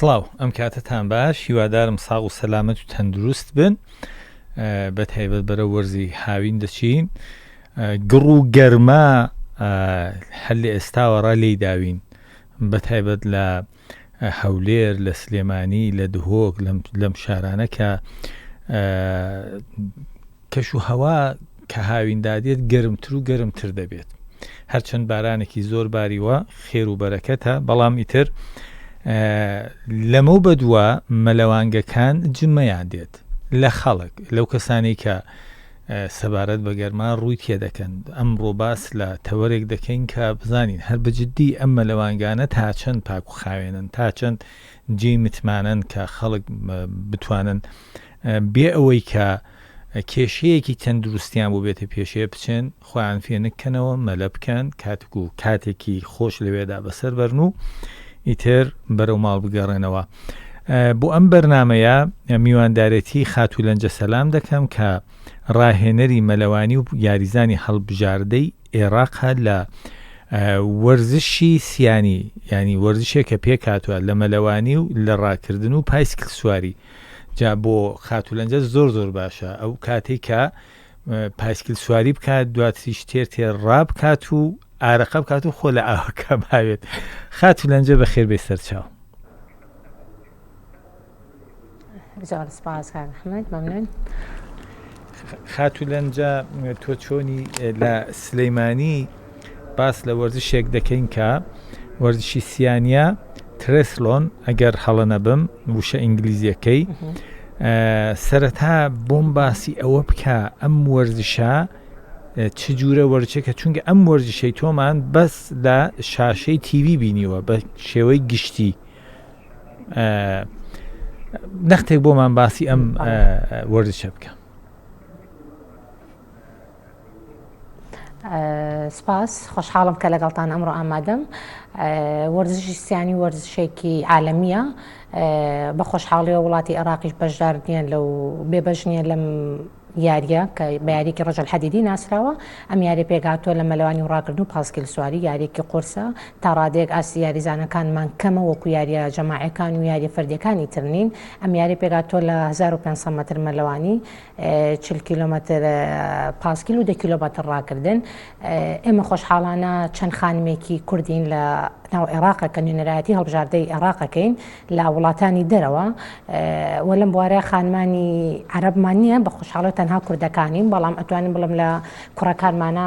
سڵاو ئەم کاتتان باش هیوادارم ساغ و سەلامەت و تەندروست بن بە تایبەت بەرە وەرزی هاوین دەچین گڕ و گەرما هەر لە ئێستاوەڕا لێی داوین بە تایبەت لە هەولێر لە سلێمانی لە دهۆک لەم شارانە کە کەش و هەوا کە هاویندادێت گەرمتر و گەرمتر دەبێت هەرچەند بارانێکی زۆر باریوە خێر و بەرەکەتە بەڵام ئیتر لەمە بەدووە مەلەوانگەکان جمەیان دێت لە خەڵک لەو کەسانی کە سەبارەت بە گەرمان ڕووی تێدەکەن ئەمڕۆ باس لە تەوەرێک دەکەین کە بزانین هەر بەجددی ئەم مەلەوانگانە تا چەند پاک و خاوێنن تا چەند جێی متمانن کە خەڵک بتوانن بێ ئەوەی کە کێشەیەکی تەندروستیان بۆ بێتە پێشەیە بچێن خۆیان فێنکەنەوە مەلە بکەن کاتک و کاتێکی خۆش لەوێدا بەسەر بەرن و ئیتر بەرەو ماڵ بگەڕێنەوە بۆ ئەم بەرنمەیە میواندارەتی خاتوولەنجە سەلام دەکەم کە ڕاهێنەری مەلەوانی و یاریزانی هەڵبژاردەی عێراقە لە وەرزشی سیانی ینی وەرزشێک کە پێک هاتووە لە مەلەوانی و لە ڕاکردن و پایسکل سواری جا بۆ خاتوولەنجە زۆر باشە ئەو کاتێک کە پایسکل سواری بکات دواتریش تێر ڕاب بکات و ئارەقە بکات و خۆ لە ئاوەکە باوێت خاتوولەنجە بە خێر بێ سەرچاو خاتوولەنجە تۆ چۆنی لە سلەیمانی باس لە وەرزشێک دەکەین کە وەرزشی سیانیا ترێسلۆن ئەگەر هەڵە نەبم وشە ئینگلیزیەکەی سەرەتا بۆم باسی ئەوە بکە ئەم وەرزشە چ جوورە وەرزشێکە چونکە ئەم وەرزشەی تۆمان بەس لە شاشەی تیوی بینیوە بە شێوەی گشتی نەختێک بۆمان باسی ئەم وەرزشە بکە. سپاس خۆشحاڵم کە لەگەڵتان ئەمڕۆ ئامادەم وەرزشی سیانی وەرزشێکی عالەمیە بە خۆشحاڵیەوە وڵاتی عێراقیش بەشدار نیە لەو بێبەش نیە لەم یاریە کە بە یاریکی ڕەجەل حەدیدی ناسراوە ئەم یاری پێگاتوە لە مەلەوانی و ڕاکردن و پاسکیل سواری یاریکی قورسە تا ڕادێک ئاسی یاریزانەکانمان کەمە وەکو یاریە جەماعەکان و یاریە فەردیەکانی ترنین ئەم یاری پێگاتوە لە 1500 متر مەلەوانی 40 کیلۆمەتر پاسکیل و 10 کیلۆمەتر ڕاکردن ئێمە خۆشحاڵانە چەند خانمێکی کوردین لە ناو عێراقە کە نوێنەرایەتی هەڵبژاردەی عێراقەکەین لە وڵاتانی دەرەوە وە لەم بوارە خانمانی عەرەبمان نییە بە خۆشحاڵی تەنها کوردەکانین بەڵام ئەتوانین بڵم لە کوڕەکانمانە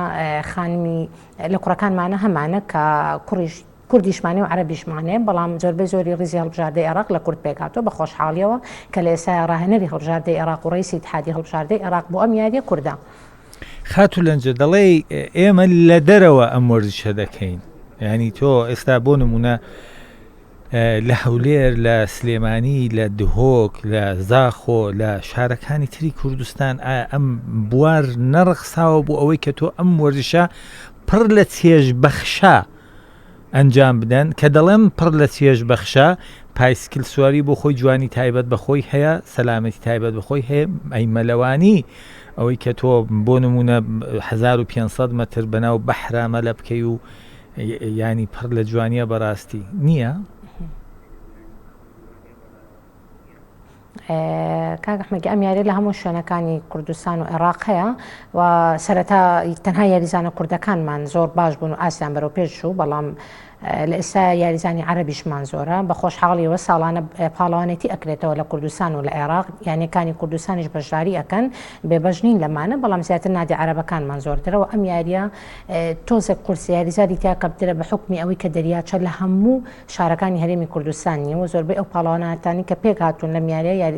خانمی لە کوڕەکانمانە هەمانە کە کوردیشمانێ و عەرەبیشمانێ بەڵام زۆربەی زۆری ڕیزی هەڵبژاردەی عێراق لە کورد پێکاتوە بە خۆشحاڵیەوە کە لە ئێستا ڕاهێنەری هەڵبژاردەی عێراق و ڕئیسی اتحادیە هەڵبژاردەی عێراق بۆ ئەم یاریە کوردە. خاتوولەنجە دەڵێ ئێمە لە دەرەوە ئەم وەرزشە دەکەین ینی تۆ ئێستا بۆ نمونە لە هەولێر لە سلێمانی لە دهۆک لە زاخۆ لە شارەکانی تری کوردستان ئەم بوار نەڕخساوە بۆ ئەوەی کە تۆ ئەم وەرزشە پڕ لە چێژ بەخشە ئەنجام بدەن کە دەڵێم پڕ لە چێژ بەخشە پایسکل سواری بۆ خۆی جوانی تایبەت بەخۆی هەیە سەلامەتی تایبەت بەخۆی هەیە ئەی مەلەوانی ئەوەی کە تۆ بۆ نمونە 1500 متر بەناو بەحرامە لە بکەی و ینی پڕ لە جوانیە بەڕاستی نییە؟ کاگەحمەگە ئەم یاری لە هەموو شوێنەکانی کوردستان و عێراق هەیە و سەرەتا تەنها یاریزانە کوردەکانمان زۆر باش بوون و ئاسیان بەرەو پێش و بەڵام لە ئێستا یاریزانی عەرەبیشمان زۆرە بە خۆشحاڵیەوە ساڵانە پاڵەوانێتی ئەکرێتەوە لە کوردستان و لە عێراق یانەکانی کوردستانیش بەشداری ئەەکەن بێبەژنین لەمانە بەڵام زیاتر نادی عەرەبەکانمان زۆرترەوە ئەم یاریە تۆزێک قورس یاریزاری تیا کەمترە بە حکمی ئەوەی کە دەریاچە لە هەموو شارەکانی هەرێمی کوردستانیەوە زۆربەی ئەو پاڵەوانەتانی کە پێک هاتوون لەم یاریە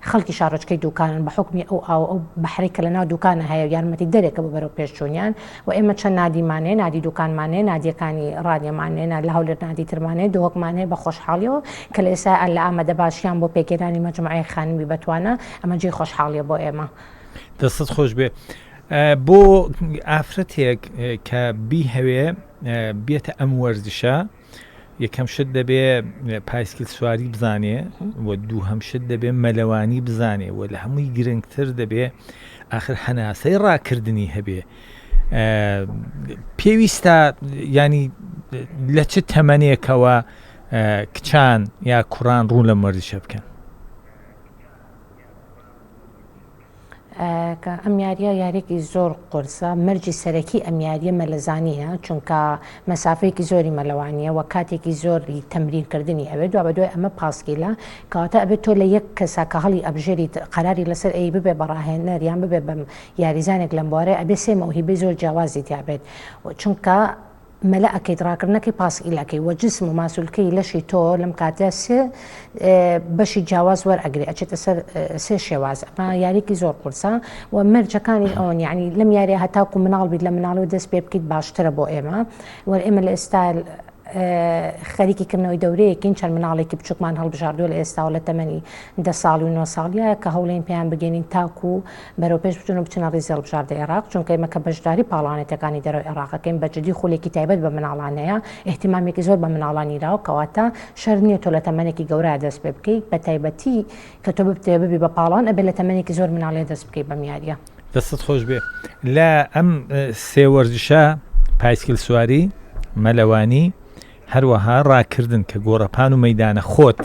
خەڵکی شارۆچکەی دوکانن بە حکمی ئەو بەحرێک کە لەناو دوکانە هەیە یارمەتی دەرێکە بۆ بەرەو پێشچوونیان و ئێمە چەند نادیمانێ نادی دوکانمانێ نادیەکانی ڕادیەمانێ لە هەولێر نادی ترمانێ دۆکمانێ بە خۆشحاڵیەوە کە لە ئێستا لە ئامادە باشیان بۆ پێگەێنانی مەجموعەی خانمی بەتوانە ئەمە جێی خۆشحاڵیە بۆ ئێمە. دەستت خۆش بێ بۆ ئافرەتێک کە بیهەوێ بێتە ئەم وەرزشە یەکەم شت دەبێ پایسکل سواری بزانێ و دووهەم شت دەبێ مەلەوانی بزانێ و لە هەمووی گرنگتر دەبێ ئاخر هەناسەی ڕاکردنی هەبێ پێویستە ینی لە چ تەمەنێکەوە کچان یا کوڕان ڕوو لە وەرزشە بکەن؟ کە ئەم یاریە یاریێکی زۆر قرسە، مەرجی سەرەکی ئەم یاریە مەلەزانیە، چونکە مەسافەیەکی زۆری مەلەوانیە و کاتێکی زۆری تەمرینکردنی ئەوێ دو بە دوای ئەمە پاسکیلە کەواتە ئەبێت تۆ لە یەک کەسا کە هەڵی ئەبژێری قەراری لەسەر ئەی ببێ بەڕاهێنەر یان ببێ بەم یاریزانێک لەم بوارەیە ئەبێ سێ مەوهیبەی زۆر جیاوازی تیابێت، چونکە مەلە ئەەکەیت ڕاکردنەکەی پاسئیلەکەی وە جسم و ماسوولکەی لەشی تۆ لەم کاتە سێ بەشی جیاواز وەرئەگرێ ئەچێتە سەر سێ شێواز. ئەمە یاریێکی زۆر قورسە و مەرجەکانی ئەوەن، یعنی لەم یاریە هەتاکو مناڵ بیت لە مناڵەوە دەست پێ بکەیت باشترە بۆ ئێمە. وەرە ئێمە لە ئێستا خەریکی کردنەوەی دەورەیەکین چەند مناڵێکی بچووکمان هەڵبژاردووە لە ئێستا و لە تەمەنی 10 ساڵی و 9 ساڵیە کە هەوڵێن پێیان بگەێنین تاکو بەرەو پێش بچون و بچنە ڕیزی هەڵبژاردە عێراق، چونکە ئێمە کە بەشداری پاڵانێتەکانی دەرەوەی عێراقەکەین بەجددی خولێکی تایبەت بە مناڵانەیە، احتیمامێکی زۆر بە مناڵانیراوە، کەواتە شەر نییە تۆ لە تەمەنێکی گەورە دەست پێ بکەیت بە تایبەتی کە تۆ ببی بە پاڵان ئەبێ لە تەمەنێکی زۆر مناڵێ دەست بکەیت بەم یاریە. دەستت خۆش بێ. لە ئەم سێ وەرزشە پایسکل سواری، مەلەوانی، هەروەها ڕاکردن کە گۆڕەپان و مەیدانە خۆت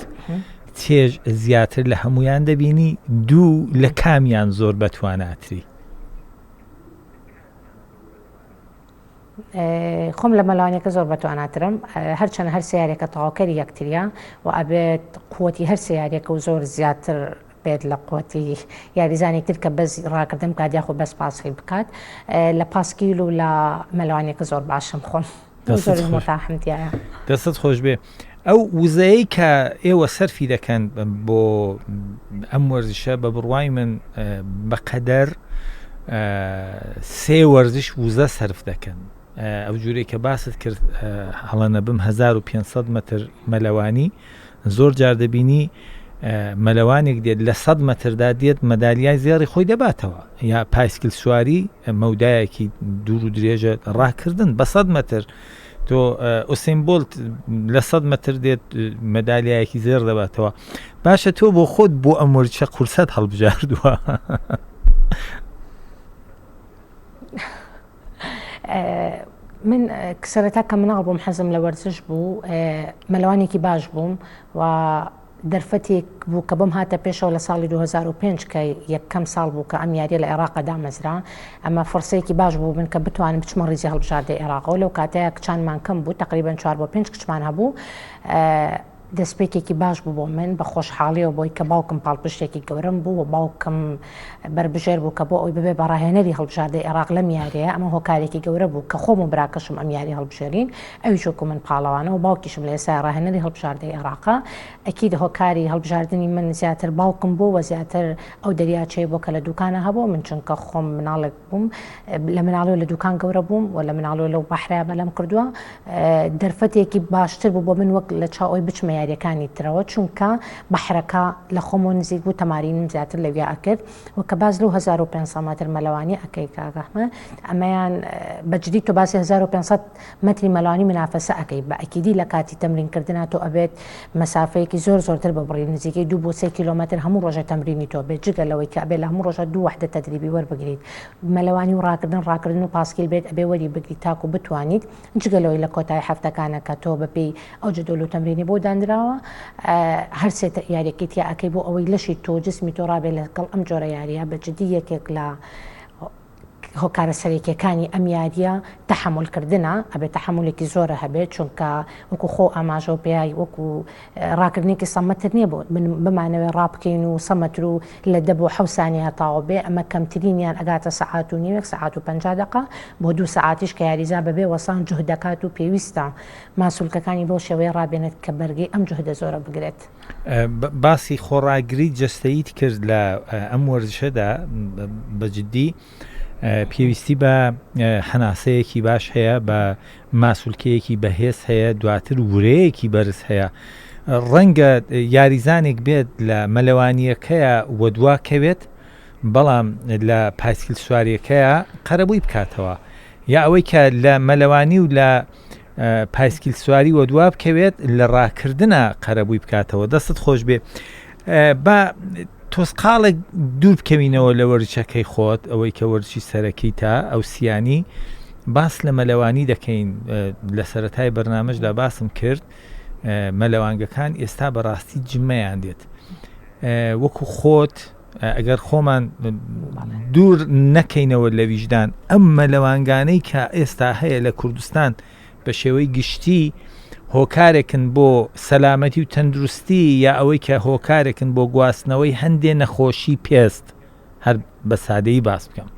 چێژ زیاتر لە هەمویان دەبینی، دوو لە کامیان زۆر بەتواناتری؟ خۆم لە مەلەوانیەکە زۆر بەتواناترم، هەرچەند هەر سیارێکە تەواوکەری یەکتریە و ئەبێت قووەتی هەر سیارێکە و زۆر زیاتر بێت لە قوتی یاریزانی تر کە بەس ڕاکردم کاتیاخۆ بەس پاسخی بکات. لە پاسکیل و لە مەلەوانیەکە زۆر باشم خۆم. دەستت خۆش بێ. ئەو وزەیە کە ئێوە سەرفی دەکەن بۆ ئەم وەرزشە بە بڕوای من بەقەدەر سێ وەرزش وزە سەرف دەکەن. ئەو جوورەی کە باست کرد هەڵە نەبم 1500 متر مەلەوانی، زۆر جار دەبینی مەلەوانێک دێت لە 100 متردا دێت مەدالیای زێڕی خۆی دەباتەوە، یا پایسکل سواری مەودایەکی دوور و درێژە ڕاکردن بە 100 متر تۆ ئوسین بۆلت لە 100 متر دێت مەدالیایەکی زێر دەباتەوە. باشە تۆ بۆ خۆت بۆ ئەم وەرزشە قورسەت هەڵبژاردووە؟ من سەرەتا کە مناڵ بووم حەزم لە وەرزش بوو، مەلەوانێکی باش بووم و دەرفەتێک بوو کە بم هاتە پێشەوە لە ساڵی 2005 کە یەکەم ساڵ بوو کە ئەم یاریە لە عێراقا دامەزرا. ئەمە فڕسەیەکی باش بوو من کە بتوانم بچمە ڕیزی هەڵبژاردەی عێراقەوە. لەو کاتەیە کچانمان کەم بوو، تقریباً 4 بۆ 5 کچمان هەبوو. دەستپێکێکی باش بوو بۆ من بە خۆشحاڵیەوە بۆی کە باوکم پاڵپشتێکی گەورم بوو و باوکم بربژێر بوو کە بۆ ئەوی ببێ بەڕاهێنەری هەڵبژاردەی عێراق لەم یاریەیە. ئەمە هۆکارێکی گەورە بوو کە خۆم و براکەشم ئەم یاری هەڵبژێرین، ئەویش وەکو من پاڵەوانە و باوکیشم لە ئێستا ڕاهێنەری هەڵبژاردەی عێراقا. ئەکید هۆکاری هەڵبژاردننی من زیاتر باوکم بوو و زیاتر ئەو دەریاچەی بۆ کە لە دوکانە هەبوو، من چونکە خۆم مناڵێک بووم لە مناڵەوە لە دوکان گەورە بووم و لە مناڵەوە لەو بەحرا بەلەم کردووە. دەرفەتێکی باشتر بوو بۆ من وەک لە چاوەی بچمە یاریەکانی ترەوە، چونکە بەحرەکە لە خۆمەوە نزیک بوو، تەمارینم زیاتر لەویا ئەکرد و کە باز لەو 1500 متر مەلەوانی ئەەکەی کاگەحمە ئەمەیان بەجددی تۆ باسی 1500 متری مەلەوانی منافەسە ئەەکەی بە ئەکیدی لە کاتی تەمرینکردنا تۆ ئەبێت مەسافەیەکی زۆر زۆرتر ببڕی، نزیکەی 2 بۆ 3 کیلۆمەتر هەموو ڕۆژە تەمرینی تۆ بێت، جگە لەوەی کە ئەبێت لە هەموو ڕۆژە 2 وحدە تەدریبی وەربگریت. مەلەوانی و ڕاکردن و پاسکیل بێت ئەبێ وەری بگریت تاکو بتوانیت، جگە لەوەی لە کۆتای هەفتەکانە کە تۆ بەپێی ئەو جدول و تەمرینی بۆ دانراوە هەر سێ یاریەکەیتیا ئەەکەی بۆ ئەوەی لەشی تۆ جسمی تۆ ڕابێت لەگەڵ ئەم جۆرە یاریە بەجددی یەکێک لە هۆکارە سەرەکیەکانی ئەم یاریە تەحملکردنە، ئەبێت تەحملێکی زۆرە هەبێت، چونکە وەکو خۆ ئاماژە و پێی وەکو ڕاکردنێکی سەمەتر نییە بۆ بمانەوێت ڕابکەین و سەمەتر و لە 10 بۆ 7 سانی هەتاوە بێ. ئەمە کەمترینیان ئەگاتە سەعات و نیوەک، سەعات و 50 دقیقە بۆ 2 سەعاتیش کە یاریزا بەبێ وەسان جوهدەکات و پێویستە ماسوولکەکانی بۆ شێوەیە ڕابێنێت کە بەرگەی ئەم جوهدە زۆرە بگرێت. باسی خۆڕاگری جەستەییت کرد لە ئەم وەرزشەدا بەجددی پێویستی بە هەناسەیەکی باش هەیە، بە ماسوولکەیەکی بەهێز هەیە، دواتر ورەیەکی بەرز هەیە. ڕەنگە یاریزانێک بێت لە مەلەوانیەکەیە وەدواکەوێت بەڵام لە پایسکل سواریەکەیە قەرەبووی بکاتەوە، یا ئەوەی کە لە مەلەوانی و لە پایسکل سواری وەدوا بکەوێت لە ڕاکردنە قەرەبووی بکاتەوە. دەستت خۆش بێ. بە تۆسقاڵێک دوور بکەوینەوە لە وەرزشەکەی خۆت، ئەوەی کە وەرزشی سەرەکی تا ئەو سیانی باس لە مەلەوانی دەکەین. لە سەرەتای بەرنامەشدا باسم کرد مەلەوانگەکان ئێستا بەڕاستی جمەیان دێت وەکو خۆت ئەگەر خۆمان دوور نەکەینەوە لە ویژدان ئەم مەلەوانگانەی کە ئێستا هەیە لە کوردستان بە شێوەی گشتی هۆکارێکن بۆ سەلامەتی و تەندروستی یا ئەوەی کە هۆکارێکن بۆ گواستنەوەی هەندێ نەخۆشی پێست هەر بە سادەیی باس بکەم.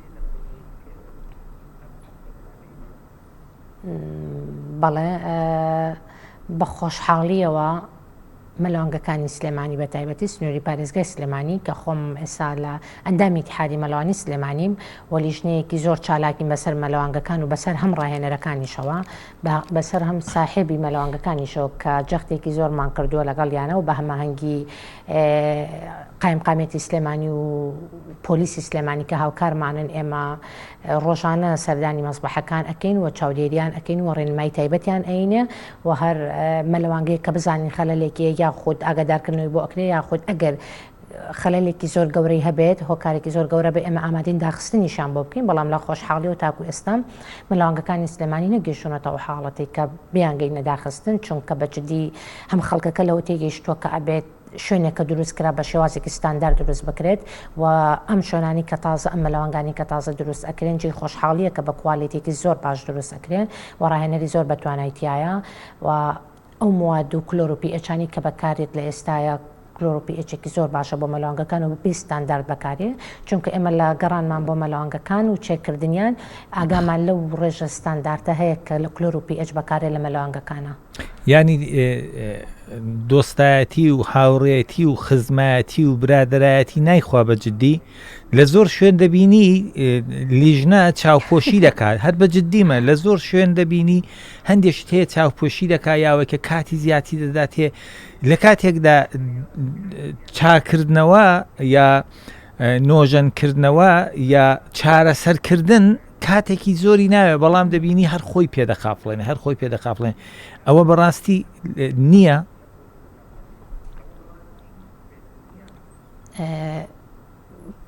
بەڵێ بە خۆشحاڵیەوە مەلەوانگەکانی سلێمانی بە تایبەتی سنووری پارێزگای سلێمانی کە خۆم ئێستا لە ئەندامی اتحادی مەلەوانی سلێمانیم و لیژنەیەکی زۆر چالاکیم بەسەر مەلەوانگەکان و بەسەر هەم ڕاهێنەرەکانیشەوە بەسەر هەم ساحێبی مەلەوانگەکانیشەوە کە جەختێکی زۆرمان کردووە لەگەڵیانە و بە هەماهەنگی قایمقامێتی سلێمانی و پۆلیسی سلێمانی کە هاوکارمانن ئێمە ڕۆژانە سەردانی مەسبەحەکان ئەکەین و چاودێریان ئەکەین و ڕێنمای تایبەتیان ئەینێ و هەر مەلەوانگەیە کە بزانین خەلەلێکی یاخود ئاگادارکردنەوەی بۆ ئەکرێ یاخود ئەگەر خەلەلێکی زۆر گەورەی هەبێت هۆکارێکی زۆر گەورە بە ئێمە ئامادەین داخستنیشان بۆ بکەین بەڵام لە خۆشحاڵی و تاکو ئێستا مەلەوانگەکانی سلێمانی نەگەیشتونەتەوە حاڵەتی کە بیانگەینە داخستن چونکە بەجددی هەم خەڵکەکە لەوە تێگەیشتووە کە ئەبێت شوێنێکە دروستکرا بە شێوازێکی ستاندار دروست بکرێت و ئەم شوێنانی کە تازە ئەم مەلەوانگانی کە تازە دروست ئەکرێن جێی خۆشحاڵیە کە بە کوالیتێکی زۆر باش دروست ئەکرێن و ڕاهێنەری زۆر بە توانایتیایە و ئەو مواد و کلۆروپیئەچانی کە بەکارێت لە ئێستاە کلۆروپیئەچێکی زۆر باشە بۆ مەلەوانگەکان و بە ستاندارد بەکارێ چونکە ئێمە لە گەڕانمان بۆ مەلەوانگەکان و چێکردنیان ئاگامان لەو ڕێژە ستانداردە هەیە کە لە کلۆروپیئەچ بەکارێت لە مەلەوانگەکانە ینی دۆستایەتی و هاوڕێتی و خزمەتی و برادایەتی نایخوا بە جددی لە زۆر شوێن دەبینی لیژنە چاوپۆشی دەکات هەر بە جددیمە لە زۆر شوێن دەبینی هەندێک هەیە چاوپۆشی دەکات یاوەکە کاتی زیاتی دەدات هەیە لە کاتێکدا چاکردنەوە یا نۆژەنکردنەوە یا چارەسەرکردن کاتێکی زۆری ناوێ بەڵام دەبینی هەر خۆی پێدەخافڵێن هەر خۆی پێدەخافڵێن ئەوە بەڕاستی نییە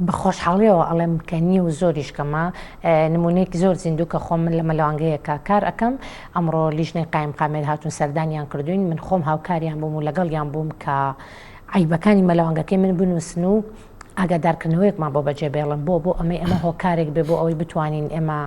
بە خۆشحاڵیەوە ئەڵێم کە نییە و زۆریشکەمە نمونەیەکی زۆر زیندوو کە خۆم من لە مەلەوانگەیەکە کار ئەەکەم ئەمڕۆ لیژنەی قایمقامێت هاتوون سەردانیان کردوین من خۆم هاوکاریان بووم و لەگەڵیان بووم کە عیبەکانی مەلەوانگەکەی من بنووسن و ئاگادارکردنەوەیەکمان بۆ بەجێبێڵم بۆ ئەمە هۆکارێک بێ بۆ ئەوەی بتوانین ئێمە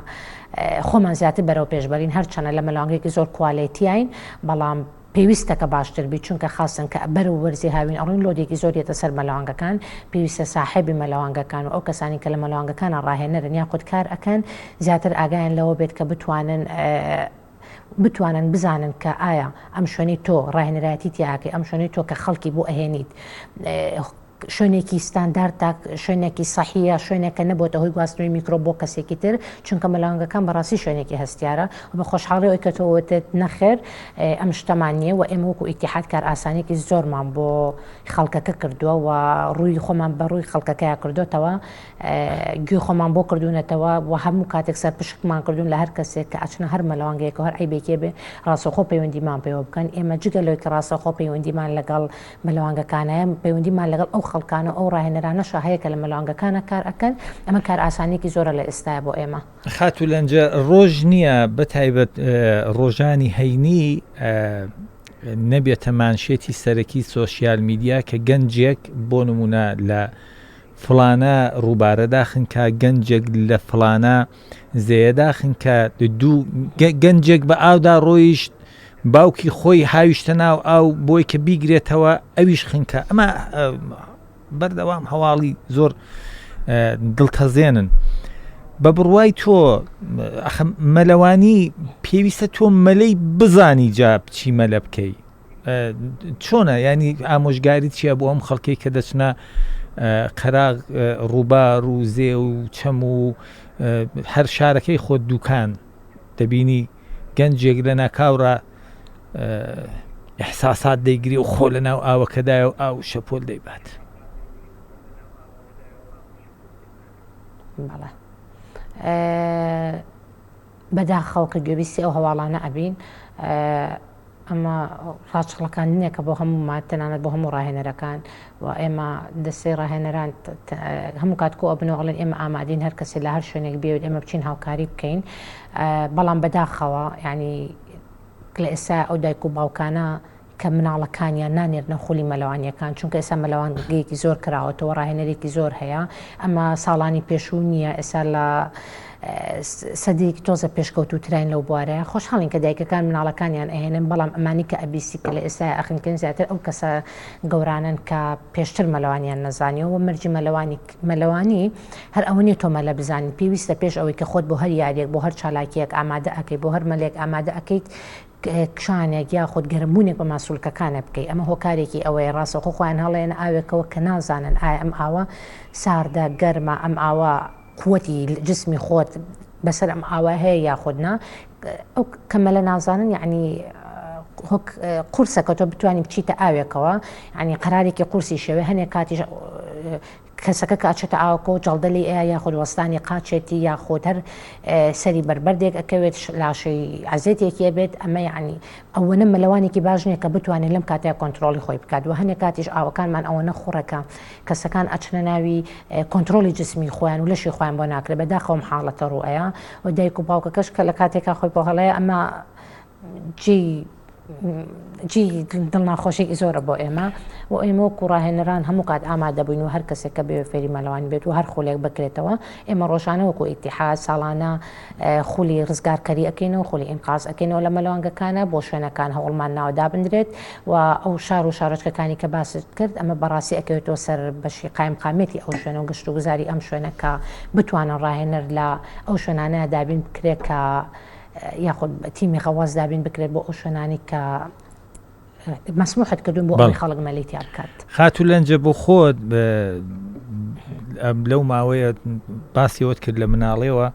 خۆمان زیاتر بەرەو پێشبەرین هەرچەنە لە مەلەوانگەیەکی زۆر کواڵێتیین بەڵام پێویستەکە باشتر بی چونکە خاستن کە بەر و وەرزی هاوین ئەڕین لۆدێکی زۆریێتە سەر مەلەوانگەکان پێویستە ساحێبی مەلەوانگەکان و ئەو کەسانی کە لە مەلەوانگەکانە ڕاهێنەرن یا خودکار ئەکەن زیاتر ئاگایان لەوە بێت کە بتوانن بزانن کە ئایا ئەم شوێنەی تۆ ڕاهێنەرایەتی تیاکەی ئەم شوێنەی تۆ کە خەڵکی بۆ ئەهێنیت شوێنێکی ستاندارد شوێنێکی سەحیە شوێنێکە نەبووە هۆی گواستنەوەی میکرۆ بۆ کەسێکی تر چونکە مەلەوانگەکان بەڕاستی شوێنێکی هەستیارە و بە خۆشحاڵی ئەوەی کە تۆوەتت نەخێر ئەم شتەمان نییە و ئێمە وەکو ئیتیحاد کار ئاسانێکی زۆرمان بۆ خەڵکەکە کردووە و ڕووی خۆمان بە ڕووی خەڵکەکەیان کردوتەوە گوێ خۆمان بۆ کردوونەتەوە و هەموو کاتێک سەر پشکمان کردوون لە هەر کەسێک کە ئەچنە هەر مەلەوانگەیەک و هەر عیبێکێ بێ ڕاستەوخۆ پەیوەندیمان پێوە بکەن ئێمە جگە لەوەی کە ڕاستەوخۆ پەیوەندیمان لەگەڵ مەلەوانگەکانەیە پەیوەندیمان لەگەڵ ئەو خەڵکانە ئەو ڕاهێنەرانەشە هەیە کە لە مەلەوانگەکانە کار ئەکەن ئەمە کار ئاسانێکی زۆرە لە ئێستاە بۆ ئێمە خاتو لەنجە ڕۆژ نییە بەتایبەت ڕۆژانی هەینی نەبێتە مانشێتی سەرەکی سۆسیال میدیا کە گەنجێک بۆ نمونە لە فلانە ڕووبارە داخن کە گەنجێک لە فلانە زەیە داخن کە دوو گەنجێک بە ئاودا ڕۆیشت باوکی خۆی هاویشتە ناو ئاو بۆی کە بیگرێتەوە ئەویش خنکە ئەمە بەردەوام هەواڵی زۆر دڵتەزێنن بە بڕوای تۆ مەلەوانی پێویستە تۆ مەلەی بزانی جا بچی مەلە بکەی چۆنە ینی ئامۆژگاری چییە بۆ ئەم خەڵکەی کە دەچنە قەراغ ڕووبار و زێ و چەم و هەر شارەکەی خۆت دوکان دەبینی گەنجێک لە ناکاوڕە ئەحساسات دەیگری و خۆ لە ناو ئاوەکەدایە و ئاو شەپۆل دەیبات بەڵێ بەداخەوکە گوێبیستی ئەو هەواڵانە ئەبین ئەمە ڕاچڵەکان نییە کە بۆ هەموو تەنانەت بۆ هەموو ڕاهێنەرەکان و ئێمە دەستەی ڕاهێنەران هەموو کاتکۆ ئەبنەوەڵێن ئێمە ئامادەین هەر کەسی لە هەر شوێنێک بێت ئێمە بچین هاوکاری بکەین بەڵام بەداخەوە ینی لە ئێستا ئەو دایک و باوکانە کە مناڵەکانیان نانێرنە خولی مەلەوانیەکان، چونکە ئێستا مەلەوانگەیەکی زۆر کراوەتەوە، ڕاهێنەرێکی زۆر هەیە. ئەمە ساڵانی پێشوو نییە، ئێستا لە سەدەیەکی تۆزە پێشکەوتوترین لەو بوارەیە. خۆشحاڵین کە دایکەکان مناڵەکانیان ئەهێنن، بەڵام ئەمانی کە ئەبیسی کە لە ئێستا ئەخنکەن زیاتر ئەو کەسە گەورانن کە پێشتر مەلەوانیان نەزانیەوە. مەرجی مەلەوانی هەر ئەوە نیە تۆ مەلە بزانین، پێویستە پێش ئەوەی کە خۆت بۆ هەر یاریەک، بۆ هەر چالاکیەک ئامادە ئەەکەی، بۆ هەر مەلێک ئامادە ئەەکەیت، کشانێک یا خۆت گەرمبوونێک بە ماسوولکەکانە بکەیت. ئەمە هۆکارێکی ئەوەیە ڕاستەخۆ خۆیان هەڵێن ئاوێکەوە کە نازانن ئایا ئەم ئاوە ساردە گەرمە، ئەم ئاوە قووەتی جسمی خۆت بەسەر ئەم ئاوە هەیە یاخودنا. ئەو کەمەلە نازانن یعنی قورسەکە تۆ بتوانانی بچیتە ئاوێکەوە، ینی قەرارێکی قورسی شێوێ هەنێک کاتیش کەسەکە کاچێتە ئاوەکە و جەڵدەلی ئەیە یاخود وەستانی قاچێتی یاخود هەر سەری بربەردێک ئەکەوێت لاشەی عزێتێکی بێت. ئەمە یعنی ئەوەنە مەلەوانێکی باش نییە کە بتوانێت لەم کاتەیە کۆنتترۆلی خۆی بکات. و هەنێک کاتیش ئاوەکانمان ئەوەنە خوڕەکە کەسەکان ئەچنە ناوی کۆنتترۆلی جسمی خۆیان و لەشی خۆیان بۆ ناکرێت بەداخەوم حاڵەتە ڕوئەیە و دایک و باوکەکەش کە لە کاتێکا خۆی بۆ هەڵەیە ئەمە جی دڵناخۆشێکی زۆرە بۆ ئێمە و ئێمە وەکو ڕاهێنەران هەموو کات ئامادە بووین و هەر کەسێک کە بێ فێری مەلەوانی بێت و هەر خولێک بکرێتەوە. ئێمە ڕۆژانە وەکو ئیتیحاد ساڵانە خولی ڕزگارکەری ئەەکەینەوە، خولی ئینقاز ئەەکەینەوە لە مەلەوانگەکانە بۆ شوێنەکان هەوڵمان ناوەدا بنرێت و ئەو شار و شارۆچکەکانی کە باست کرد ئەمە بەڕاستی ئەکەوێتەوە سەر بەشی قایم قامێتی ئەو شوێنە و گشت و گوزاری ئەم شوێنەکە بتوانن ڕاهێنەر لە ئەو شوێنانەیە دابین بکرێت کە یاخود تیمی خەواز دابین بکرێت بۆ ئەو شوێنانی کە مەسموحت کردوون بۆ ئەوەی خەڵک مەلیتیا بکات. خاتو لەنجە بۆ خۆت لەو ماوەیە باسیەوەت کرد لە مناڵێەوە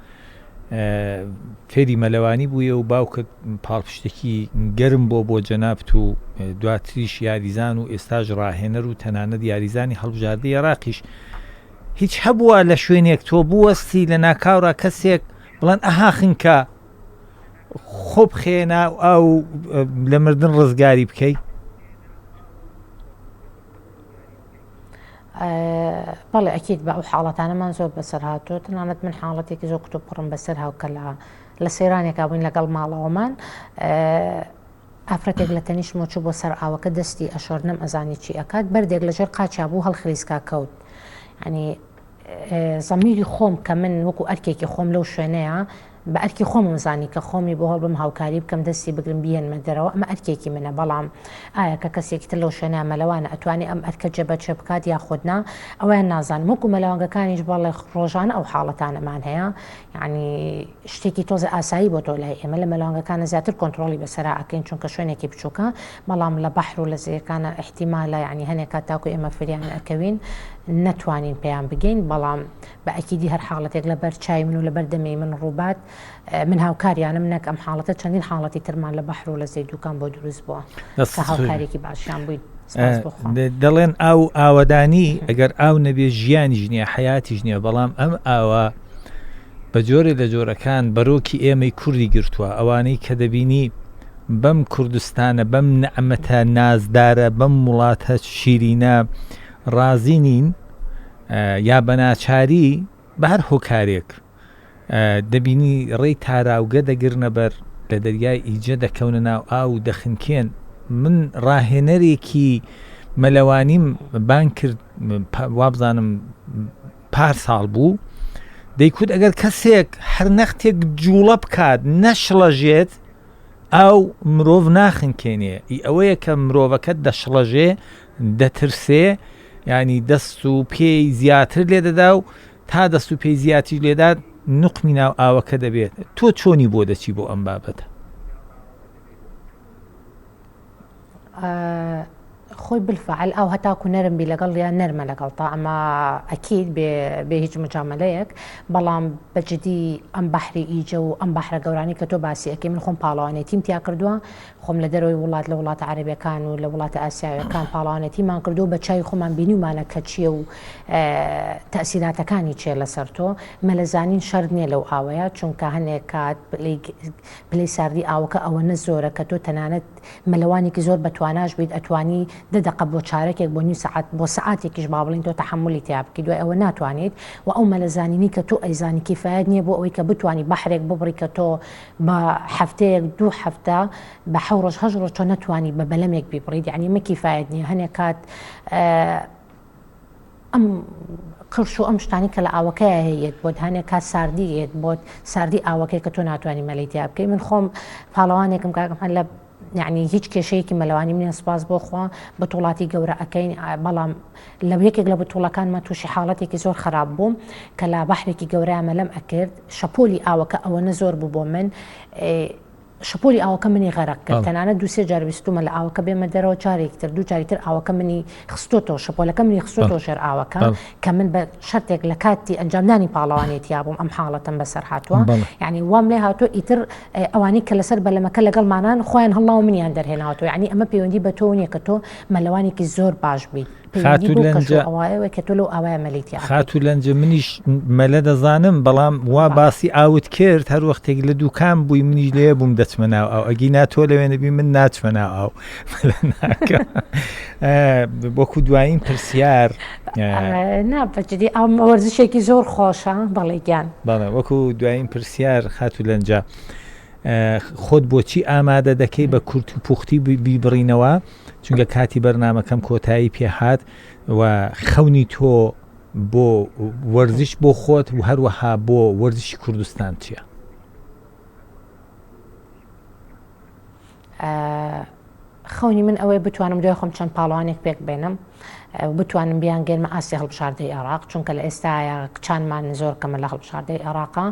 فێری مەلەوانی بوویە و باوکت پاڵپشتێکی گەرم بۆ جەنابەت و دواتریش یاریزان و ئێستاژ ڕاهێنەر و تەنانەت یاریزانی هەڵبژاردەی عێراقیش. هیچ هەبووە لە شوێنێک تۆ بوەستی لە ناکاورا کەسێک بڵێن ئەها خنکە خۆ بخێنە ئەو لە مردن ڕزگاری بکەی؟ بەڵێ ئەکید بە ئەو حاڵەتانەمان زۆر بەسەر هاتووە. تەنانەت من حاڵەتێکی زۆر کتۆ پڕم بەسەر هاوکە لە سەیرانێکا بووین لەگەڵ ماڵەوەمان، ئافرەتێک لە تەنیشمۆ چوو بۆ سەر ئاوەکە دەستی ئەشۆرنەم ئەزانی چی ئەکات، بەردێک لەژێر قاچا بوو هەڵخلیسکا کەوت. ینی زەمیری خۆم کە من وەکو ئەرکێکی خۆم لەو شوێنەیە بە ئەرکی خۆم مزانی کە خۆمی بۆ هەڵ بم هاوکاری بکەم دەستی بگرم بیێنمە دەرەوە، ئەمە ئەرکێکی منە. بەڵام ئایا کە کەسێکتر لەو شوێنە مەلەوانە ئەتوانی ئەم ئەرکە جێبەجێ بکات یاخودنا ئەویان نازانم. وەکو مەلەوانگەکانیش بەڵێ ڕۆژانە ئەو حاڵەتانەمان هەیە، یعنی شتێکی تۆزە ئاسایی بۆ تۆ لای ئێمە لە مەلەوانگەکانە زیاتر کۆنتترۆلی بەسەرا ئەکەین چونکە شوێنێکی بچووکە، بەڵام لە بەحر و لە زەیەکانە احتیمالە یعنی هەنێک کات تاکو ئێمە فریان ئەکەوین نەتوانین پێیان بگەین. بەڵام بە ئەکیدی هەر حاڵەتێک لەبەر چای من و لەبەر دەمەی من ڕووبات من هاوکاریانم نەک ئەم حاڵەتە چەندین حاڵەتی ترمان لە بەحر و لە زەیدووکان بۆ دروست بووە کە هاوکارێکی باشیان بووین. دەڵێن ئاو ئاوەدانی ئەگەر ئاو نەبێ ژیانیش نییە حیاتیش نییە، بەڵام ئەم ئاوە بە جۆرێ لە جۆرەکان بەرۆکی ئێمەی کوردی گرتووە. ئەوانەی کە دەبینی بەم کوردستانە بەم نەعمەتە نازدارە بەم وڵاتە شیرینە ڕازینین یا بەناچاری بە هەر هۆکارێک دەبینی ڕێی تاراوگە دەگرنە بەر لە دەریای ئیجە دەکەونە ناو ئاو دەخنکێن. من ڕاهێنەرێکی مەلەوانیم بان کرد وابزانم پار ساڵ بوو، دەیکوت ئەگەر کەسێک هەر نەختێک جوڵە بکات نەشڵەژێت ئەو مرۆڤ ناخنکێنێ. ئەوەیە کە مرۆڤەکە دەشڵەژێ دەترسێ، ینی دەست و پێی زیاتر لێ دەدا و تا دەست و پێی زیاتی لێدا نقمی ناو ئاوەکە دەبێت. تۆ چۆنی بۆ دەچی بۆ ئەم بابەتە؟ خۆی بالفعل ئەو هەتاکو نەرمبی لەگەڵ یان نەرمە لەگەڵ تا ئەمە ئەکید بێ هیچ مجاملەیەک. بەڵام بەجددی ئەم بەحری ئیجە و ئەم بەحرە گەورانی کە تۆ باسی ئەەکەی من خۆم پاڵەوانێتیم تیا کردووە، خۆم لە دەرەوەی وڵات لە وڵاتە عەرەبیەکان و لە وڵاتە ئاسیاویەکان پاڵەوانێتیمان کردو بە چای خۆمان بینیمانە کە چییە و تەئسیراتەکانی چێ لەسەر تۆ. مەلەزانین شەرت نییە لەو ئاوەیە، چونکە هەنێک کات پلەی ساردی ئاوەکە ئەوە نە زۆرە کە تۆ تەنانەت مەلەوانێکی زۆر بەتواناش بیت ئەتوانی دقة بۆ چارەکێک بۆ نی سعات بۆ سعاتێکیش با بڵین تۆ تحملی تیا بکەی دوای ئەوە ناتوانێت و ئەو مەلەزانینی کە تۆ ئەیزانی کیفایەت نییە بۆ ئەوەی کە بتوانانی بەحرێک ببڕی کە تۆ بە هەفتەیەک 2 هەفتە بە 7 ڕۆژ 8 ڕۆژ تۆ نەتوانی بە بەلەمێک بیبڕیت یعنی مە کیفایەت نییە هەنێک کات ئەم قرش و ئەم شتانی کە لە ئاوەکەی هەیەت بۆت هەنێک کات ساردیێت بۆت ساردی ئاوەکەی کە تۆ ناتوانانی مەلەی تیا بکەی من خۆم پاڵەوانێکم کاکەم هەن لە یعنی هیچ کێشەیەکی مەلەوانی منە سپاس بۆ خوا بەتوڵاتی گەورە ئەەکەین بەڵام لە یەکێک لە بەتوڵەکانمە تووشی حاڵەتێکی زۆر خراپ بووم کە لە بەحرێکی گەورەیە مەلەم ئەکرد شەپۆلی ئاوەکە ئەوەنە زۆر بوو بۆ من شەپۆلی ئاوەکە منی غەرق کرد تەنانەت 2-3 جار بیستومە لە ئاوەکە بێمە دەرەوە جارێکتر 2 جاریتر ئاوەکە منی خستۆتەوە شەپۆلەکە منی خستۆتەوە ژێر ئاوەکە کە من بە شەرتێک لە کاتی ئەنجامدانی پاڵەوانێتی بووم ئەم حاڵەتم بەسەر هاتووە یعنی وام لێ هاتووە ئیتر ئەوانەی کە لەسەر بەلەمەکە لەگەڵمانان خۆیان هەڵاو منیان دەرهێناوەوە یعنی ئەمە پەیوەندی بە تۆ نییە کە تۆ مەلەوانێکی زۆر باش بیت ئەوەیە کە تۆ لەو ئاوایە مەلیتی خاتو لەنجە منیش مەلە دەزانم بەڵام وا باسی ئاوت کرد هەر وەختێک لە دووکان بووی منیش لێ بووم دەچمە ناو ئەو ئەگی ناتۆ لەوێنەبی من ناچمە ناو ئەو وەکو دوایین پرسیار ناپەچدی ئەم وەرزشێکی زۆر خۆشە بەڵێگیان بەڵێ وەکو دوایین پرسیار خاتو لەنجە خۆت بۆچی ئامادە دەکەی بە کورت و پوختی بیبڕینەوە چونکە کاتی بەرنامەکەم کۆتایی پێهات و خەونی تۆ بۆ وەرزش بۆ خۆت و هەروەها بۆ وەرزشی کوردستان چییە؟ خەونی من ئەوەی بتوانم دوای خۆم چەند پاڵەوانێک پێک بێنم بتوانم بیان گەرمە ئاسی هەڵبژاردەی عێراق چونکە لە ئێستاە کچانمان زۆر کەمە لە هەڵبژاردەی عێراقا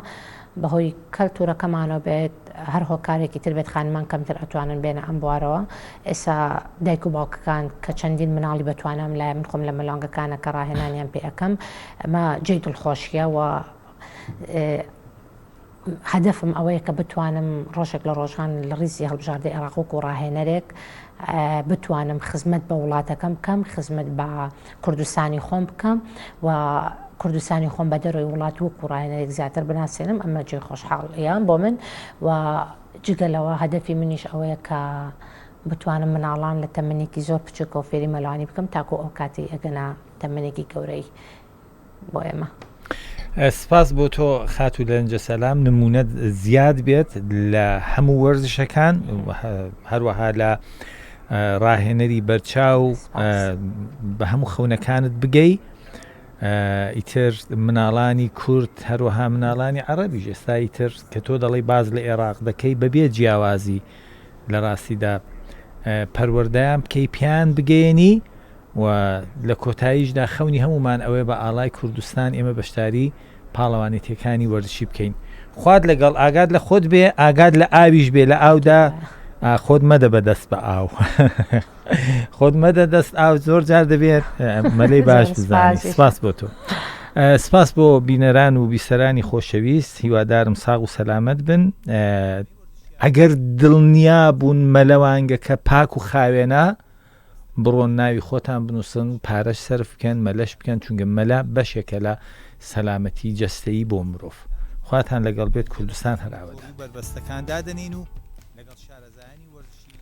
بەهۆی کەلتورەکەمانەوە بێت هەر هۆکارێکی تر بێت خانمان کەمتر ئەتوانن بێنە ئەم بوارەوە ئێستا دایک و باوکەکان کە چەندین مناڵی بتوانم لای من خۆم لە مەلانگەکانە کە ڕاهێنانیان پێ ئەەکەم ئەمە جێی دڵخۆشیە و هەدەفم ئەوەیە کە بتوانم ڕۆژێک لە ڕۆژان لە ڕیزی هەڵبژاردەی عێراق و ڕاهێنەرێک بتوانم خزمەت بە وڵاتەکەم بکەم خزمەت بە کوردستانی خۆم بکەم و کوردستانی خۆم بە دەرەوەی وڵات وەکو ڕاهێنەرێک زیاتر بناسیێنم ئەمە جێی خۆشحاڵیان بۆ من و جگەلەوە هەدەفی منیش ئەوەیە کە بتوانم مناڵان لە تەمەنێکی زۆر بچووکە و فێری مەلەوانی بکەم تاکو ئەو کاتی ئەگەنا تەمەنێکی گەورەی بۆ ئێمە. سپاس بۆ تۆ خاتو لەنجە سەلام نمونەت زیاد بێت لە هەموو وەرزشەکان هەروەها لە ڕاهێنەری بەرچاو بە هەموو خەونەکانت بگەی ئیتر مناڵانی کورد هەروەها مناڵانی عەرەبیش ئێستا ئیتر کە تۆ دەڵی باز لە عێراق دەکەی بەبێ جیاوازی لە ڕاستیدا پەروەردەیان بکەی پیان بگەێنی و لە کۆتاییشدا خەونی هەمومان ئەوەی بە ئاڵای کوردستان ئێمە بەشداری پاڵەوانێتیەکانی وەرزشی بکەین خوارد لەگەڵ ئاگاد لە خۆت بێ ئاگاد لە ئاویش بێ لە ئاودا خۆت مەدە بەدەست بە ئاو خۆت مەدە دەست ئاو زۆر جار دەبێت مەلەی باش بزانی سپاس بۆ تۆ سپاس بۆ بینەران و بیسەرانی خۆشەویست هیوادارم ساغ و سەلامەت بن ئەگەر دڵنیا بوون مەلەوانگەکە پاک و خاوێنە بڕۆن ناوی خۆتان بنووسن پارەش سەرف بکەن مەلەش بکەن چونکە مەلا بەشێکە لە سەلامەتی جەستەیی بۆ مرۆڤ خواتان لەگەڵ بێت کوردستان هەراوەدا بەربەستەکان دادەنین و لەگەڵ شارەزایانی وەرزشی